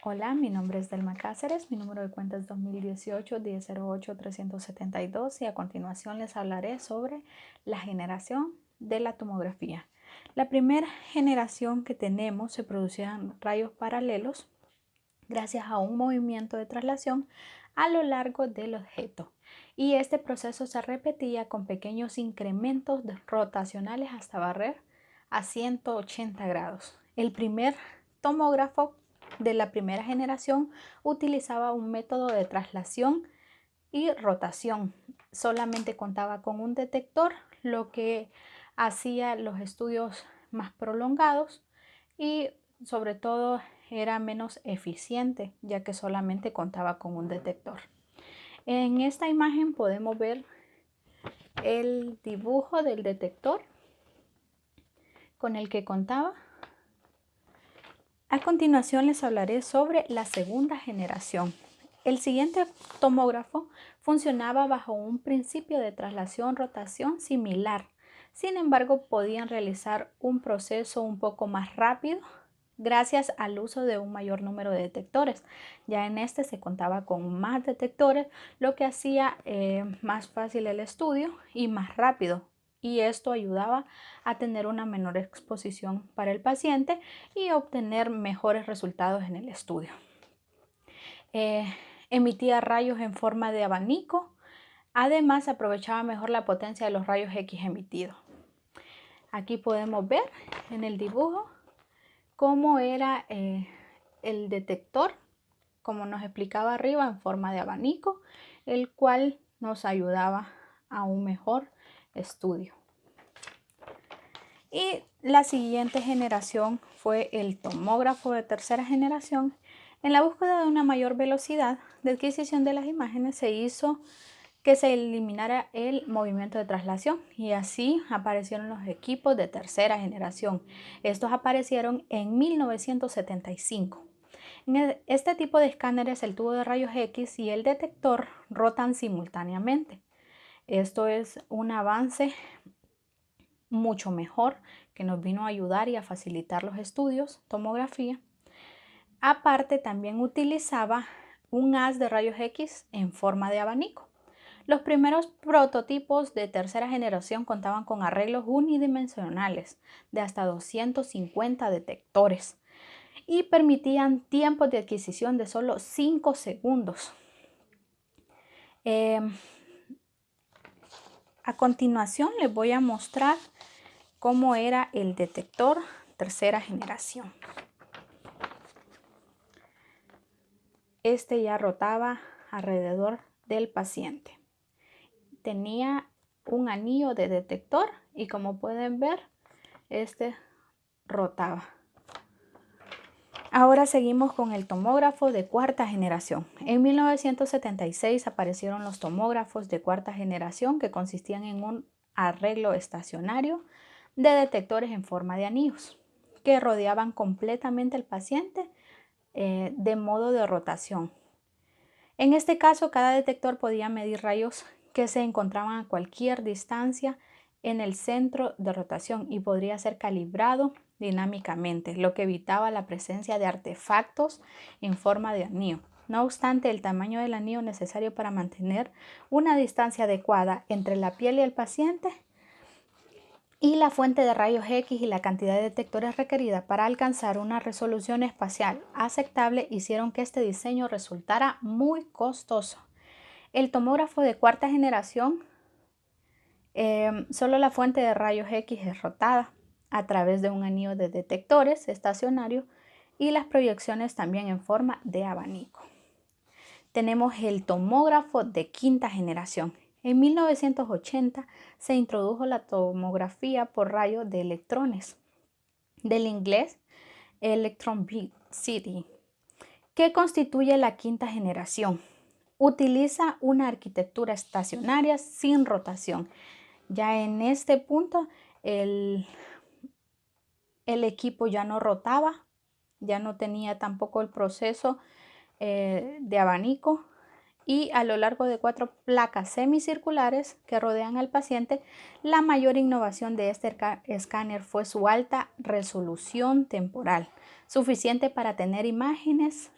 Hola, mi nombre es Delma Cáceres, mi número de cuenta es 2018-1008-372 y a continuación les hablaré sobre la generación de la tomografía. La primera generación que tenemos se producían rayos paralelos gracias a un movimiento de traslación a lo largo del objeto y este proceso se repetía con pequeños incrementos rotacionales hasta barrer a 180 grados. El primer tomógrafo de la primera generación utilizaba un método de traslación y rotación. Solamente contaba con un detector, lo que hacía los estudios más prolongados y sobre todo era menos eficiente, ya que solamente contaba con un detector. En esta imagen podemos ver el dibujo del detector con el que contaba. A continuación les hablaré sobre la segunda generación. El siguiente tomógrafo funcionaba bajo un principio de traslación-rotación similar. Sin embargo, podían realizar un proceso un poco más rápido gracias al uso de un mayor número de detectores. Ya en este se contaba con más detectores, lo que hacía más fácil el estudio y más rápido. Y esto ayudaba a tener una menor exposición para el paciente y obtener mejores resultados en el estudio. Emitía rayos en forma de abanico. Además, aprovechaba mejor la potencia de los rayos X emitidos. Aquí podemos ver en el dibujo cómo era el detector, como nos explicaba arriba, en forma de abanico, el cual nos ayudaba a un mejor estudio. Y la siguiente generación fue el tomógrafo de tercera generación. En la búsqueda de una mayor velocidad de adquisición de las imágenes se hizo que se eliminara el movimiento de traslación y así aparecieron los equipos de tercera generación. Estos aparecieron en 1975. En este tipo de escáneres el tubo de rayos X y el detector rotan simultáneamente. Esto es un avance mucho mejor que nos vino a ayudar y a facilitar los estudios, tomografía. Aparte, también utilizaba un haz de rayos X en forma de abanico. Los primeros prototipos de tercera generación contaban con arreglos unidimensionales de hasta 250 detectores y permitían tiempos de adquisición de solo 5 segundos. A continuación les voy a mostrar cómo era el detector tercera generación. Este ya rotaba alrededor del paciente. Tenía un anillo de detector y como pueden ver, este rotaba. Ahora seguimos con el tomógrafo de cuarta generación. En 1976 aparecieron los tomógrafos de cuarta generación que consistían en un arreglo estacionario de detectores en forma de anillos que rodeaban completamente al paciente de modo de rotación. En este caso, cada detector podía medir rayos que se encontraban a cualquier distancia en el centro de rotación y podría ser calibrado dinámicamente, lo que evitaba la presencia de artefactos en forma de anillo. No obstante, el tamaño del anillo necesario para mantener una distancia adecuada entre la piel y el paciente y la fuente de rayos X y la cantidad de detectores requerida para alcanzar una resolución espacial aceptable hicieron que este diseño resultara muy costoso. El tomógrafo de cuarta generación, solo la fuente de rayos X es rotada a través de un anillo de detectores estacionario y las proyecciones también en forma de abanico. Tenemos el tomógrafo de quinta generación. En 1980 se introdujo la tomografía por rayos de electrones, del inglés Electron Beam CT, que constituye la quinta generación. Utiliza una arquitectura estacionaria sin rotación. Ya en este punto el equipo ya no rotaba, ya no tenía tampoco el proceso de abanico y a lo largo de 4 placas semicirculares que rodean al paciente, la mayor innovación de este escáner fue su alta resolución temporal, suficiente para tener imágenes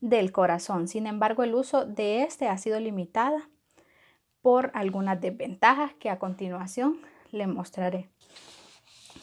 del corazón. Sin embargo, el uso de este ha sido limitada por algunas desventajas que a continuación le mostraré.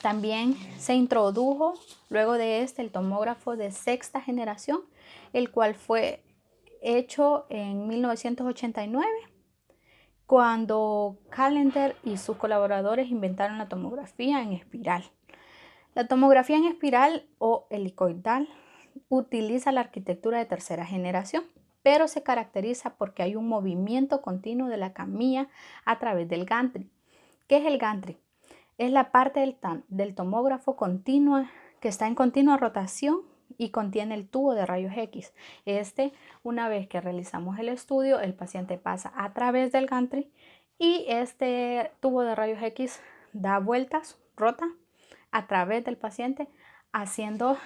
También se introdujo luego de este el tomógrafo de sexta generación, el cual fue hecho en 1989, cuando Callender y sus colaboradores inventaron la tomografía en espiral. La tomografía en espiral o helicoidal utiliza la arquitectura de tercera generación, pero se caracteriza porque hay un movimiento continuo de la camilla a través del gantry. ¿Qué es el gantry? Es la parte del tomógrafo continua que está en continua rotación y contiene el tubo de rayos X. Una vez que realizamos el estudio, el paciente pasa a través del gantry y este tubo de rayos X da vueltas, rota a través del paciente, haciendo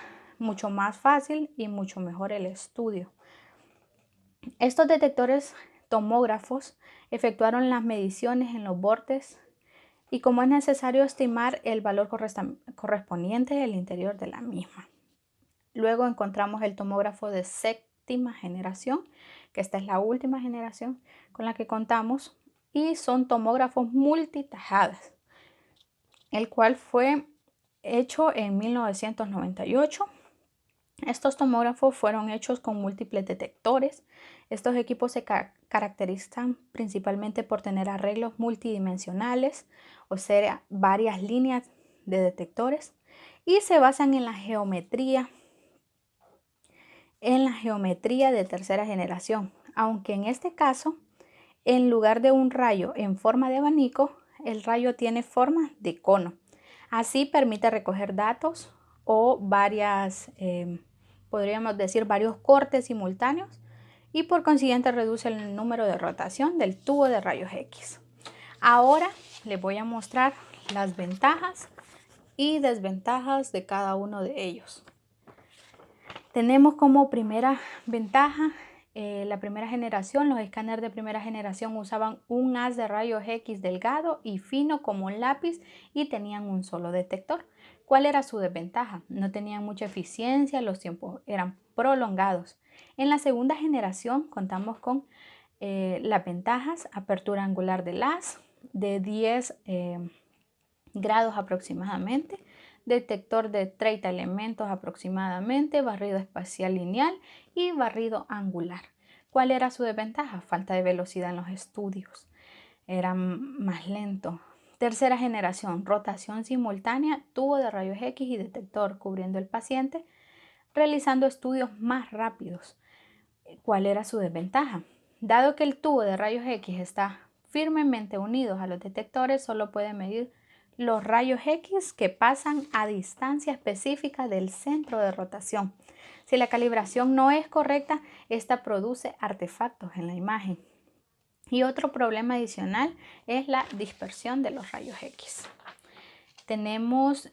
mucho más fácil y mucho mejor el estudio. Estos detectores tomógrafos efectuaron las mediciones en los bordes y como es necesario estimar el valor correspondiente del interior de la misma. Luego encontramos el tomógrafo de séptima generación, que esta es la última generación con la que contamos, y son tomógrafos multitajadas, el cual fue hecho en 1998. Estos tomógrafos fueron hechos con múltiples detectores. Estos equipos se caracterizan principalmente por tener arreglos multidimensionales, o sea, varias líneas de detectores, y se basan en la geometría de tercera generación, aunque en este caso, en lugar de un rayo en forma de abanico, el rayo tiene forma de cono. Así permite recoger datos o podríamos decir varios cortes simultáneos, y por consiguiente reduce el número de rotación del tubo de rayos X. Ahora les voy a mostrar las ventajas y desventajas de cada uno de ellos. Tenemos como primera ventaja la primera generación. Los escáneres de primera generación usaban un haz de rayos X delgado y fino como un lápiz y tenían un solo detector. ¿Cuál era su desventaja? No tenían mucha eficiencia, los tiempos eran prolongados. En la segunda generación contamos con las ventajas: apertura angular del haz de 10 grados aproximadamente, detector de 30 elementos aproximadamente, barrido espacial lineal y barrido angular. ¿Cuál era su desventaja? Falta de velocidad en los estudios, era más lento. Tercera generación, rotación simultánea, tubo de rayos X y detector cubriendo el paciente, realizando estudios más rápidos. ¿Cuál era su desventaja? Dado que el tubo de rayos X está firmemente unido a los detectores, solo puede medir los rayos X que pasan a distancia específica del centro de rotación. Si la calibración no es correcta, esta produce artefactos en la imagen. Y otro problema adicional es la dispersión de los rayos X. Tenemos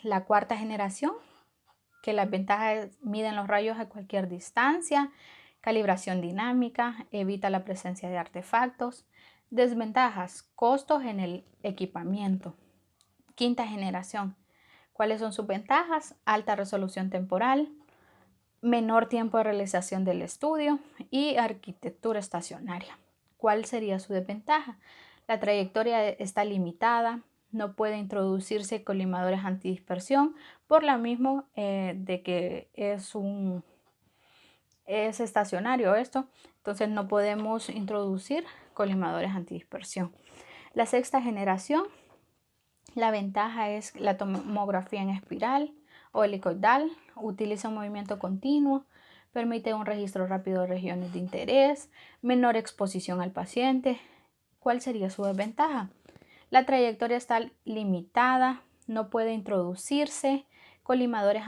la cuarta generación, que las ventajas miden los rayos a cualquier distancia, calibración dinámica, evita la presencia de artefactos. Desventajas: costos en el equipamiento. Quinta generación, ¿cuáles son sus ventajas? Alta resolución temporal, menor tiempo de realización del estudio y arquitectura estacionaria. ¿Cuál sería su desventaja? La trayectoria está limitada, no puede introducirse colimadores antidispersión por lo mismo de que es estacionario esto, entonces no podemos introducir colimadores antidispersión. La sexta generación, la ventaja es la tomografía en espiral o helicoidal, utiliza un movimiento continuo, permite un registro rápido de regiones de interés, menor exposición al paciente. ¿Cuál sería su desventaja? La trayectoria está limitada, no puede introducirse colimadores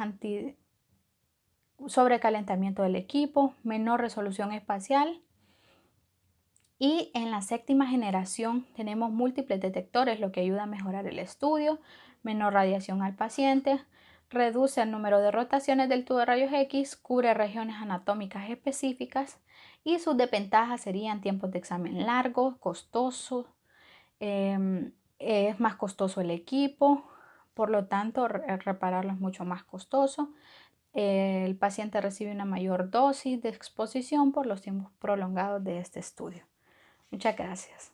sobrecalentamiento del equipo, menor resolución espacial. Y en la séptima generación tenemos múltiples detectores, lo que ayuda a mejorar el estudio, menor radiación al paciente, reduce el número de rotaciones del tubo de rayos X, cubre regiones anatómicas específicas, y sus desventajas serían tiempos de examen largos, costosos, es más costoso el equipo, por lo tanto repararlo es mucho más costoso. el paciente recibe una mayor dosis de exposición por los tiempos prolongados de este estudio. Muchas gracias.